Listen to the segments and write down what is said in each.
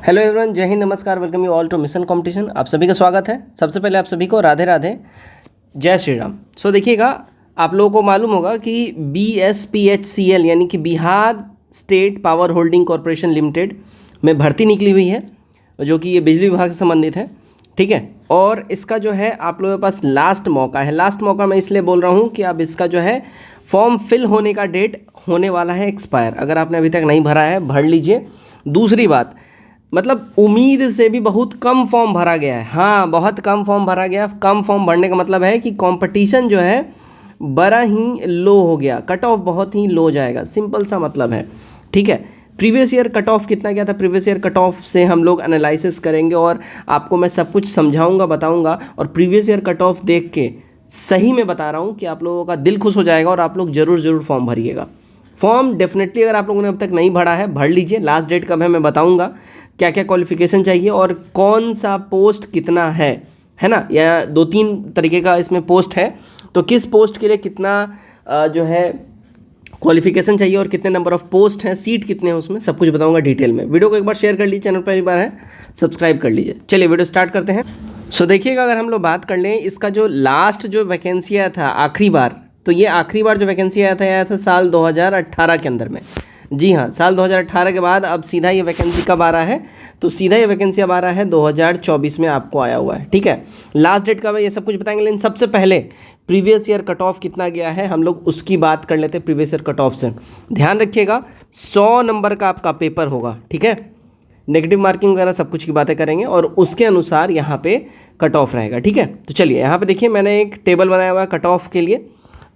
Hello everyone, जय हिंद, नमस्कार, welcome you all to mission competition. आप सभी का स्वागत है। सबसे पहले आप सभी को राधे राधे, जय श्री राम। सो देखिएगा, आप लोगों को मालूम होगा कि BSPHCL यानी कि Bihar state power holding corporation limited में भर्ती निकली हुई है, जो कि ये बिजली विभाग से संबंधित है। ठीक है, और इसका जो है आप लोगों के पास लास्ट मौका है। लास्ट मौका मैं इसलिए बोल रहा हूँ कि अब इसका जो है फॉर्म फिल होने का डेट होने वाला है एक्सपायर। अगर आपने अभी तक नहीं भरा है, भर लीजिए। दूसरी बात, मतलब उम्मीद से भी बहुत कम फॉर्म भरा गया है। हाँ, बहुत कम फॉर्म भरा गया। कम फॉर्म भरने का मतलब है कि कंपटीशन जो है बड़ा ही लो हो गया, कट ऑफ बहुत ही लो जाएगा, सिंपल सा मतलब है। ठीक है, प्रीवियस ईयर कट ऑफ कितना गया था, प्रीवियस ईयर कट ऑफ से हम लोग एनालिसिस करेंगे और आपको मैं सब कुछ समझाऊंगा, बताऊंगा। और प्रीवियस ईयर कट ऑफ देख के सही में बता रहा हूँ कि आप लोगों का दिल खुश हो जाएगा और आप लोग ज़रूर फॉर्म भरिएगा। फॉर्म डेफिनेटली अगर आप लोगों ने अब तक नहीं भरा है, भर लीजिए। लास्ट डेट कब है मैं बताऊंगा, क्या क्या क्वालिफिकेशन चाहिए और कौन सा पोस्ट कितना है ना। या 2-3 तरीके का इसमें पोस्ट है, तो किस पोस्ट के लिए कितना जो है क्वालिफिकेशन चाहिए और कितने नंबर ऑफ पोस्ट हैं, सीट कितने हैं, उसमें सब कुछ बताऊंगा डिटेल में। वीडियो को एक बार शेयर कर लीजिए, चैनल पहली बार है सब्सक्राइब कर लीजिए। चलिए वीडियो स्टार्ट करते हैं। सो देखिएगा, अगर हम लोग बात कर लें इसका जो लास्ट जो वैकेंसी आया था आखिरी बार, तो ये आखिरी बार जो वैकेंसी आया था साल 2018 के अंदर में। जी हाँ, साल 2018 के बाद अब सीधा ये वैकेंसी कब आ रहा है, तो सीधा ये वैकेंसी अब आ रहा है 2024 में आपको आया हुआ है। ठीक है, लास्ट डेट कब है ये सब कुछ बताएंगे, लेकिन सबसे पहले प्रीवियस ईयर कट ऑफ कितना गया है हम लोग उसकी बात कर लेते हैं। प्रीवियस ईयर कट ऑफ से ध्यान रखिएगा, 100 नंबर का आपका पेपर होगा। ठीक है, नेगेटिव मार्किंग वगैरह सब कुछ की बातें करेंगे और उसके अनुसार यहाँ पे कट ऑफ रहेगा। ठीक है, तो चलिए यहाँ पे देखिए, मैंने एक टेबल बनाया हुआ है कट ऑफ के लिए।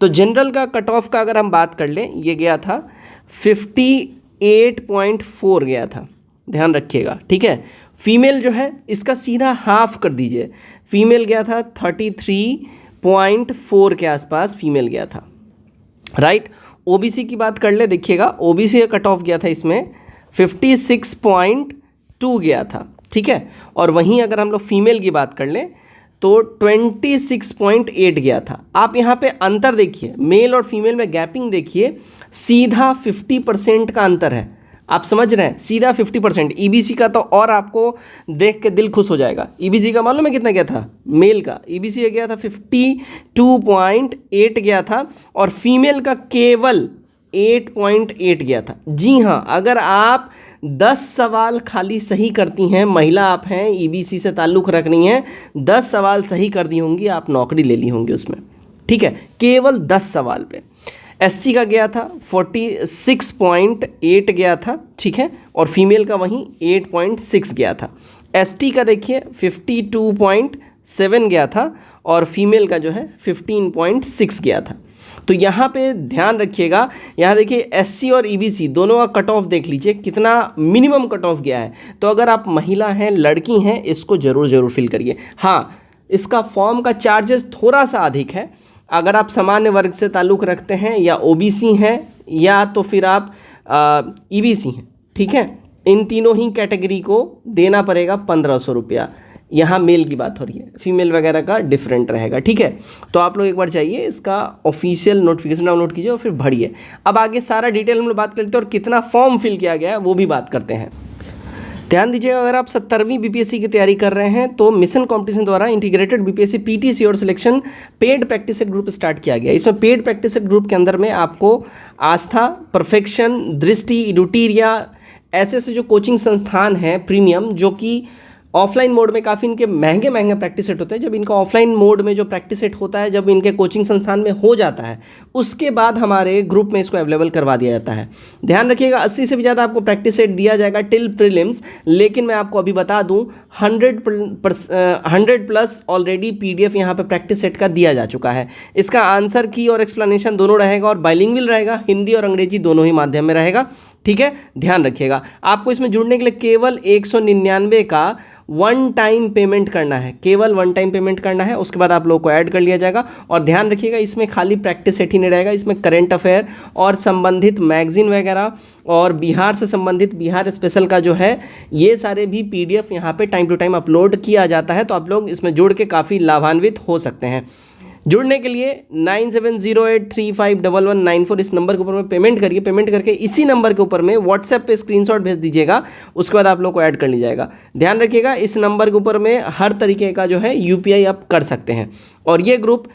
तो जनरल का कट ऑफ का अगर हम बात कर लें, ये गया था 58.4 गया था, ध्यान रखिएगा। ठीक है, फीमेल जो है इसका सीधा हाफ कर दीजिए, फीमेल गया था 33.4 के आसपास फीमेल गया था, राइट। ओबीसी की बात कर ले, देखिएगा ओबीसी का कट ऑफ गया था इसमें 56.2 गया था। ठीक है, और वहीं अगर हम लोग फीमेल की बात कर लें तो 26.8 गया था। आप यहाँ पे अंतर देखिए, मेल और फीमेल में गैपिंग देखिए, सीधा 50% का अंतर है। आप समझ रहे हैं, सीधा 50%। ईबीसी का तो और आपको देख के दिल खुश हो जाएगा। ईबीसी का मालूम है कितना गया था, मेल का ईबीसी गया था 52.8 गया था और फीमेल का केवल 8.8 गया था। जी हाँ, अगर आप 10 सवाल खाली सही करती हैं, महिला आप हैं, ईबीसी से ताल्लुक़ रखनी है, 10 सवाल सही कर दी होंगी, आप नौकरी ले ली होंगी उसमें। ठीक है, केवल 10 सवाल पे। एससी का गया था 46.8 गया था। ठीक है, और फीमेल का वहीं 8.6 गया था। एसटी का देखिए 52.7 गया था और फीमेल का जो है 15.6 गया था। तो यहाँ पे ध्यान रखिएगा, यहाँ देखिए एससी और ईबीसी दोनों का कट ऑफ देख लीजिए कितना मिनिमम कट ऑफ गया है। तो अगर आप महिला हैं, लड़की हैं, इसको ज़रूर फिल करिए। हाँ, इसका फॉर्म का चार्जेस थोड़ा सा अधिक है। अगर आप सामान्य वर्ग से ताल्लुक़ रखते हैं या ओबीसी हैं या तो फिर आप ईबीसी हैं, ठीक है, इन तीनों ही कैटेगरी को देना पड़ेगा 1500 रुपया। यहाँ मेल की बात हो रही है, फीमेल वगैरह का डिफरेंट रहेगा। ठीक है, तो आप लोग एक बार जाइए, इसका ऑफिशियल नोटिफिकेशन डाउनलोड कीजिए और फिर भरिए। अब आगे सारा डिटेल हम लोग बात करते हैं और कितना फॉर्म फिल किया गया है वो भी बात करते हैं। ध्यान दीजिएगा, अगर आप 17वीं बीपीएससी की तैयारी कर रहे हैं तो मिशन कंपटीशन द्वारा इंटीग्रेटेड बीपीएससी पीटीसी और selection paid practice set group start किया गया। इसमें पेड प्रैक्टिस सेट ग्रुप के अंदर में आपको आस्था, परफेक्शन, दृष्टि, इडुटीरिया ऐसे जो कोचिंग संस्थान हैं प्रीमियम, जो कि ऑफलाइन मोड में काफ़ी इनके महंगे प्रैक्टिस सेट होते हैं। जब इनका ऑफलाइन मोड में जो प्रैक्टिस सेट होता है, जब इनके कोचिंग संस्थान में हो जाता है, उसके बाद हमारे ग्रुप में इसको अवेलेबल करवा दिया जाता है। ध्यान रखिएगा, 80 से भी ज़्यादा आपको प्रैक्टिस सेट दिया जाएगा टिल प्रीलिम्स। लेकिन मैं आपको अभी बता दूं 100 प्लस ऑलरेडी PDF यहाँ पर प्रैक्टिस सेट का दिया जा चुका है। इसका आंसर की और एक्सप्लेनेशन दोनों रहेगा और बाइलिंगुअल रहेगा, हिंदी और अंग्रेजी दोनों ही माध्यम में रहेगा। ठीक है, ध्यान रखिएगा। आपको इसमें जुड़ने के लिए केवल 199 का वन टाइम पेमेंट करना है, केवल वन टाइम पेमेंट करना है। उसके बाद आप लोगों को ऐड कर लिया जाएगा। और ध्यान रखिएगा, इसमें खाली प्रैक्टिस सेट ही नहीं रहेगा, इसमें करंट अफेयर और संबंधित मैगजीन वगैरह और बिहार से संबंधित बिहार स्पेशल का जो है, ये सारे भी PDF यहाँ पे टाइम टू टाइम अपलोड किया जाता है। तो आप लोग इसमें जुड़ के काफ़ी लाभान्वित हो सकते हैं। जुड़ने के लिए 9708351194 इस नंबर के ऊपर में पेमेंट करिए। पेमेंट करके इसी नंबर के ऊपर में व्हाट्सएप पे स्क्रीनशॉट भेज दीजिएगा, उसके बाद आप लोग को ऐड कर लिया जाएगा। ध्यान रखिएगा, इस नंबर के ऊपर में हर तरीके का जो है UPI आप कर सकते हैं। और ये ग्रुप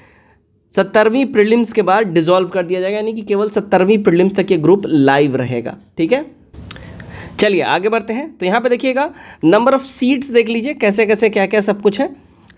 70वीं प्रीलिम्स के बाद डिसॉल्व कर दिया जाएगा, यानी कि केवल 70वीं प्रीलिम्स तक ये ग्रुप लाइव रहेगा। ठीक है, चलिए आगे बढ़ते हैं। तो यहाँ पे देखिएगा नंबर ऑफ सीट्स देख लीजिए कैसे कैसे क्या क्या सब कुछ है।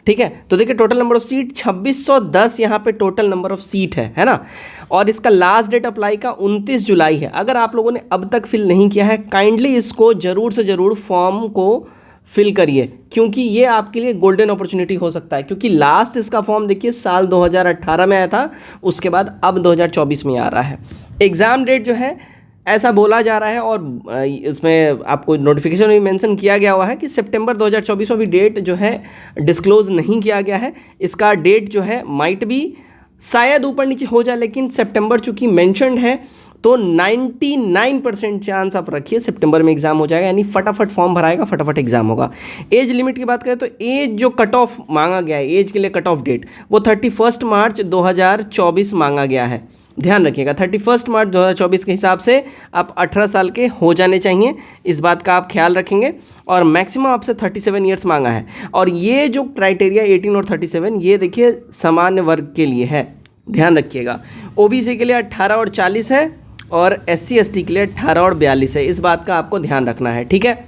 ठीक है, तो देखिए टोटल नंबर ऑफ सीट 2610 यहाँ पे टोटल नंबर ऑफ सीट है ना। और इसका लास्ट डेट अप्लाई का 29 जुलाई है। अगर आप लोगों ने अब तक फिल नहीं किया है, काइंडली इसको ज़रूर से ज़रूर फॉर्म को फिल करिए, क्योंकि ये आपके लिए गोल्डन अपॉर्चुनिटी हो सकता है। क्योंकि लास्ट इसका फॉर्म देखिए साल 2018 में आया था, उसके बाद अब 2024 में आ रहा है। एग्ज़ाम डेट जो है ऐसा बोला जा रहा है और इसमें आपको नोटिफिकेशन में मेंशन किया गया हुआ है कि सितंबर 2024 में भी डेट जो है डिस्क्लोज़ नहीं किया गया है। इसका डेट जो है माइट भी शायद ऊपर नीचे हो जाए, लेकिन सितंबर चूँकि मेंशन्ड है तो 99% चांस आप रखिए सितंबर में एग्जाम हो जाएगा, यानी फटाफट फॉर्म भराएगा, फटाफट एग्जाम होगा। एज लिमिट की बात करें तो एज जो कट ऑफ मांगा गया है, एज के लिए कट ऑफ डेट वो 31 मार्च 2024 मांगा गया है। ध्यान रखिएगा 31 मार्च 2024 के हिसाब से आप 18 साल के हो जाने चाहिए, इस बात का आप ख्याल रखेंगे। और मैक्सिमम आपसे 37 ईयर्स मांगा है। और ये जो क्राइटेरिया 18 और 37 ये देखिए सामान्य वर्ग के लिए है, ध्यान रखिएगा। OBC के लिए 18 और 40 है और SC ST के लिए 18 और 42 है, इस बात का आपको ध्यान रखना है। ठीक है,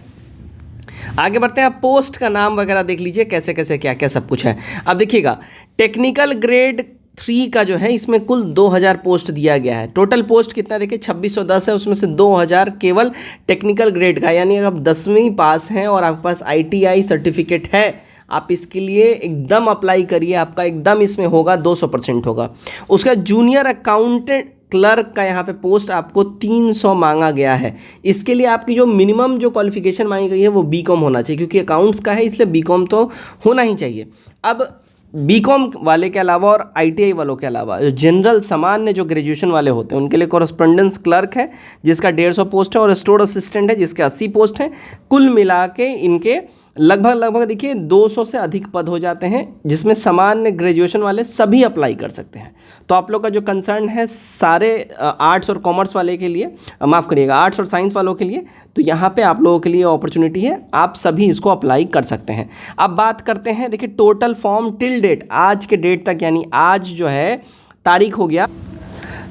आगे बढ़ते हैं। पोस्ट का नाम वगैरह देख लीजिए कैसे कैसे क्या क्या सब कुछ है। अब देखिएगा टेक्निकल ग्रेड 3 का जो है इसमें कुल 2000 पोस्ट दिया गया है। टोटल पोस्ट कितना देखिए 2610 है, उसमें से 2000 केवल टेक्निकल ग्रेड का, यानी अगर आप 10वीं पास हैं और आपके पास ITI सर्टिफिकेट है, आप इसके लिए एकदम अप्लाई करिए, आपका एकदम इसमें होगा 200% होगा। उसका जूनियर अकाउंटेंट क्लर्क का यहाँ पे पोस्ट आपको 300 मांगा गया है। इसके लिए आपकी जो मिनिमम जो क्वालिफिकेशन मांगी गई है वो BCom होना चाहिए, क्योंकि अकाउंट्स का है इसलिए BCom तो होना ही चाहिए। अब BCom वाले के अलावा और ITI वालों के अलावा जो जनरल सामान्य जो ग्रेजुएशन वाले होते हैं उनके लिए कॉरेस्पॉन्डेंस क्लर्क है जिसका 150 पोस्ट है, और स्टोर असिस्टेंट है जिसके 80 पोस्ट हैं। कुल मिला के इनके लगभग देखिए 200 से अधिक पद हो जाते हैं, जिसमें सामान्य ग्रेजुएशन वाले सभी अप्लाई कर सकते हैं। तो आप लोग का जो कंसर्न है सारे आर्ट्स और कॉमर्स वाले के लिए, माफ़ करिएगा आर्ट्स और साइंस वालों के लिए, तो यहाँ पे आप लोगों के लिए अपॉर्चुनिटी है, आप सभी इसको अप्लाई कर सकते हैं। अब बात करते हैं, देखिए टोटल फॉर्म टिल डेट, आज के डेट तक, यानी आज जो है तारीख हो गया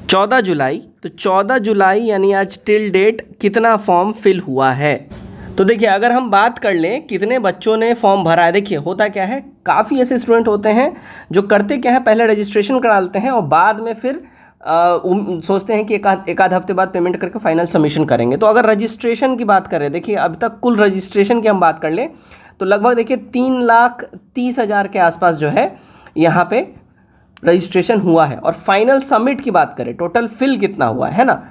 14 जुलाई, तो 14 जुलाई यानी आज टिल डेट कितना फॉर्म फिल हुआ है। तो देखिए अगर हम बात कर लें कितने बच्चों ने फॉर्म भरा है, देखिए होता क्या है, काफ़ी ऐसे स्टूडेंट होते हैं जो करते क्या है, पहले रजिस्ट्रेशन करा लेते हैं और बाद में फिर सोचते हैं कि एक आध हफ्ते बाद पेमेंट करके फाइनल सबमिशन करेंगे। तो अगर रजिस्ट्रेशन की बात करें, देखिए अब तक कुल रजिस्ट्रेशन की हम बात कर लें तो लगभग देखिए 3,30,000 के आसपास जो है यहाँ पे रजिस्ट्रेशन हुआ है। और फाइनल सबमिट की बात करें, टोटल फिल कितना हुआ है ना,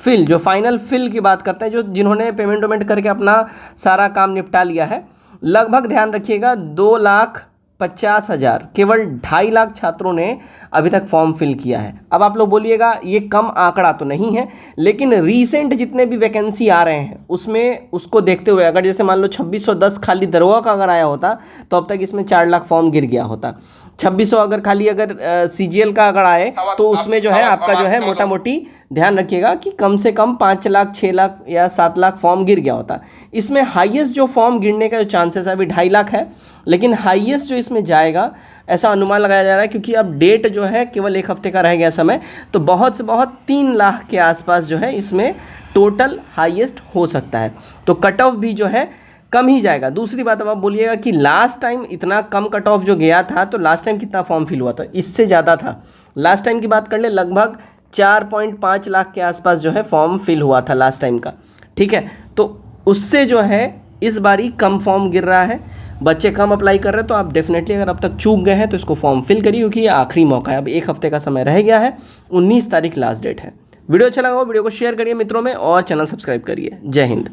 फिल जो फाइनल फिल की बात करते हैं, जो जिन्होंने पेमेंट करके अपना सारा काम निपटा लिया है, लगभग ध्यान रखिएगा 2,50,000, केवल 2.5 लाख छात्रों ने अभी तक फॉर्म फिल किया है। अब आप लोग बोलिएगा ये कम आंकड़ा तो नहीं है, लेकिन रीसेंट जितने भी वैकेंसी आ रहे हैं उसमें उसको देखते हुए अगर जैसे मान लो 2610 खाली दरोगा का अगर आया होता तो अब तक इसमें 4 लाख फॉर्म गिर गया होता। 2600 अगर खाली अगर CGL का अगर आए तो उसमें जो है आपका जो है मोटा मोटी ध्यान रखिएगा कि कम से कम 5 लाख 6 लाख या 7 लाख फॉर्म गिर गया होता। इसमें हाईएस्ट जो फॉर्म गिरने का जो चांसेस है अभी 2.5 लाख है, लेकिन हाईएस्ट जो इसमें जाएगा ऐसा अनुमान लगाया जा रहा है, क्योंकि अब डेट जो है केवल 1 हफ्ते का रह गया समय, तो बहुत से बहुत 3 लाख के आसपास जो है इसमें टोटल हाईएस्ट हो सकता है। तो कट ऑफ भी जो है कम ही जाएगा। दूसरी बात, अब आप बोलिएगा कि लास्ट टाइम इतना कम कट ऑफ जो गया था तो लास्ट टाइम कितना फॉर्म फिल हुआ था, इससे ज़्यादा था। लास्ट टाइम की बात कर ले लगभग 4.5 लाख के आसपास जो है फॉर्म फिल हुआ था लास्ट टाइम का, ठीक है। तो उससे जो है इस बारी कम फॉर्म गिर रहा है, बच्चे कम अप्लाई कर रहे हैं। तो आप डेफिनेटली अगर अब तक चूक गए हैं तो इसको फॉर्म फिल करिए, क्योंकि ये आखिरी मौका है। अब 1 हफ्ते का समय रह गया है, 19 तारीख लास्ट डेट है। वीडियो अच्छा लगा हो वीडियो को शेयर करिए मित्रों में और चैनल सब्सक्राइब करिए। जय हिंद।